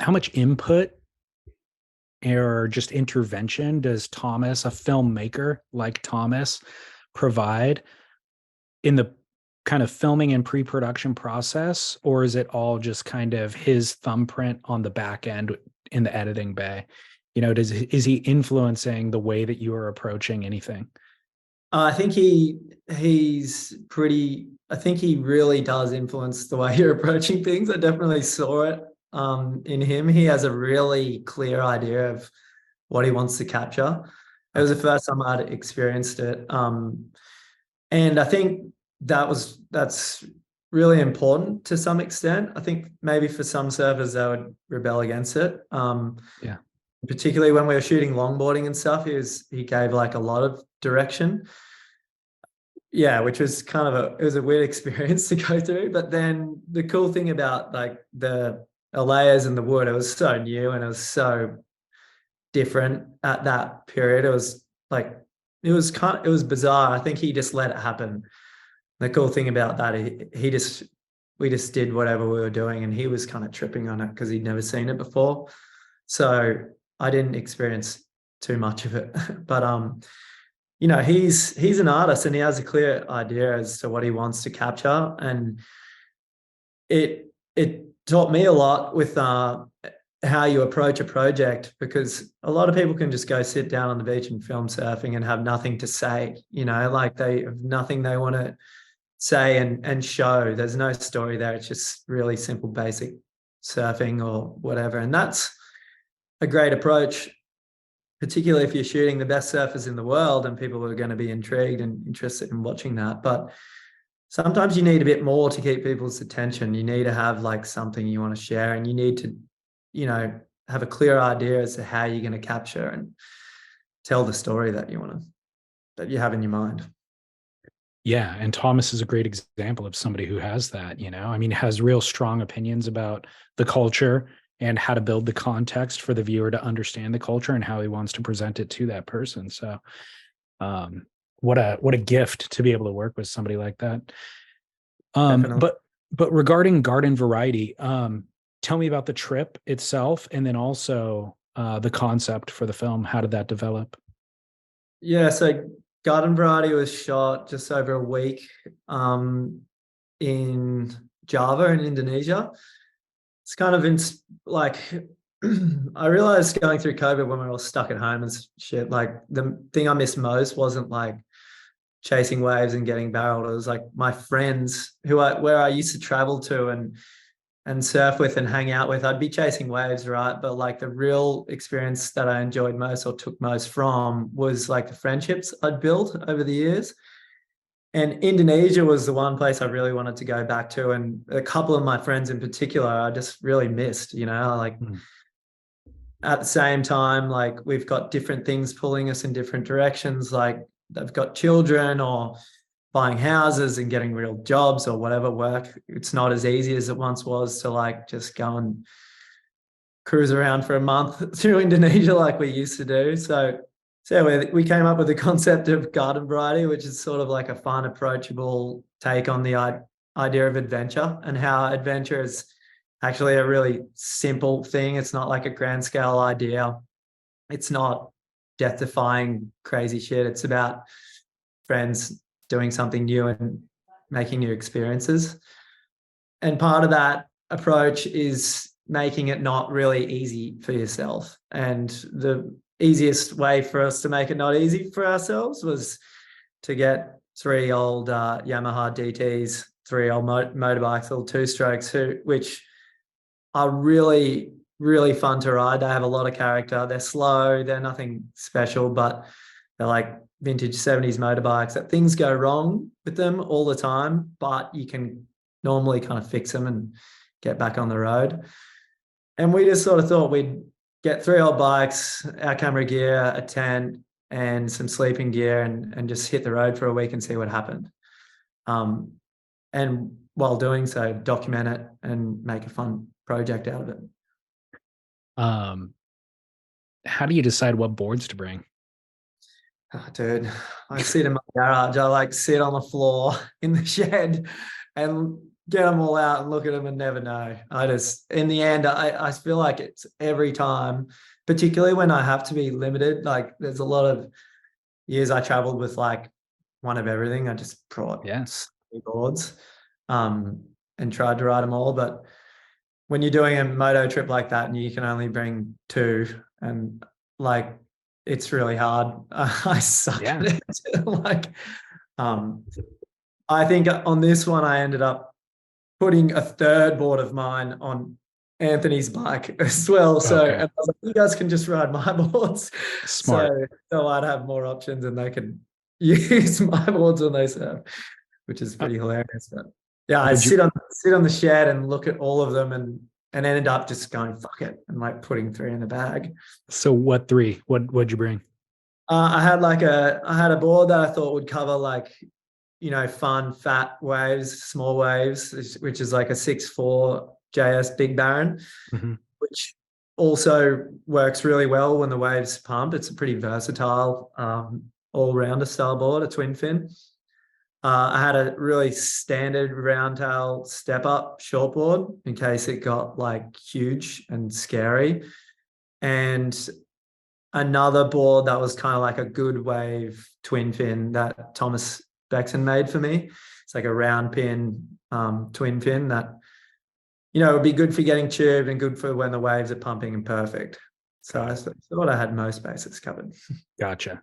how much input or just intervention does Thomas, a filmmaker like Thomas, provide in the kind of filming and pre-production process, or is it all just kind of his thumbprint on the back end in the editing bay? Is he influencing the way that you are approaching anything? I think he's pretty. I think he really does influence the way you're approaching things. I definitely saw it in him. He has a really clear idea of what he wants to capture. It was Okay. the first time I'd experienced it, and I think that's really important to some extent. I think maybe for some surfers they would rebel against it. Yeah. Particularly when we were shooting longboarding and stuff, he gave like a lot of direction. Yeah, which was kind of it was a weird experience to go through. But then the cool thing about like the layers and the wood, it was so new and it was so different at that period. It was like it was bizarre. I think he just let it happen. The cool thing about that, he just we just did whatever we were doing, and he was kind of tripping on it because he'd never seen it before. So I didn't experience too much of it, but he's an artist and he has a clear idea as to what he wants to capture, and it taught me a lot with how you approach a project, because a lot of people can just go sit down on the beach and film surfing and have nothing to say, like they have nothing they want to say and show. There's no story there. It's just really simple, basic surfing or whatever. And that's a great approach, particularly if you're shooting the best surfers in the world and people are going to be intrigued and interested in watching that. But sometimes you need a bit more to keep people's attention. You need to have like something you want to share, and you need to, have a clear idea as to how you're going to capture and tell the story that that you have in your mind. Yeah, and Thomas is a great example of somebody who has that, I mean, has real strong opinions about the culture and how to build the context for the viewer to understand the culture and how he wants to present it to that person. So, what a gift to be able to work with somebody like that. Um, Definitely. but but regarding garden variety, tell me about the trip itself, and then also the concept for the film. How did that develop? Yeah, so Garden Variety was shot just over a week in Java in Indonesia. It's kind of like I realized going through COVID when we were all stuck at home and shit, like the thing I missed most wasn't like chasing waves and getting barreled. It was like my friends where I used to travel to and surf with and hang out with. I'd be chasing waves, right? But like the real experience that I enjoyed most or took most from was like the friendships I'd built over the years. And Indonesia was the one place I really wanted to go back to. And a couple of my friends in particular, I just really missed, like Mm. at the same time, like we've got different things pulling us in different directions. Like they've got children or buying houses and getting real jobs or whatever work. It's not as easy as it once was to like just go and cruise around for a month through Indonesia like we used to do. So we came up with the concept of garden variety, which is sort of like a fun, approachable take on the idea of adventure, and how adventure is actually a really simple thing. It's not like a grand scale idea. It's not death defying crazy shit. It's about friends doing something new and making new experiences. And part of that approach is making it not really easy for yourself. And the easiest way for us to make it not easy for ourselves was to get three old Yamaha DTs, three old motorbikes, all two strokes, which are really, really fun to ride. They have a lot of character. They're slow. They're nothing special, but they're like vintage 70s motorbikes that things go wrong with them all the time, but you can normally kind of fix them and get back on the road. And we just sort of thought we'd get three old bikes, our camera gear, a tent, and some sleeping gear, and just hit the road for a week and see what happened. And while doing so, document it and make a fun project out of it. Um, how do you decide what boards to bring? Oh, dude, I sit in my garage. I like sit on the floor in the shed and get them all out and look at them and never know. I just, in the end, I feel like it's every time, particularly when I have to be limited. Like there's a lot of years I traveled with like one of everything. I just brought Yeah. so many boards and tried to ride them all. But when you're doing a moto trip like that and you can only bring two, and like it's really hard. I suck Yeah. at it. Like, um, I think on this one I ended up putting a third board of mine on Anthony's bike as well. So, and Okay. I was like, you guys can just ride my boards. Smart. So I'd have more options and they could use my boards when they serve, which is Uh, pretty hilarious. But yeah, I would you sit on the shed and look at all of them and ended up just going fuck it and like putting three in the bag. so what three? What'd you bring? I had a board that I thought would cover like, you know, fun fat waves, small waves, which is like a 6'4" JS Big Baron, Mhm. which also works really well when the waves pump. It's a pretty versatile all-rounder style board, a twin fin. I had a really standard round tail step up shortboard in case it got like huge and scary. And another board that was kind of like a good wave twin fin that Thomas Beckton made for me. It's like a round pin twin fin that, you know, would be good for getting tubed and good for when the waves are pumping and perfect. So I thought I had most bases covered. Gotcha.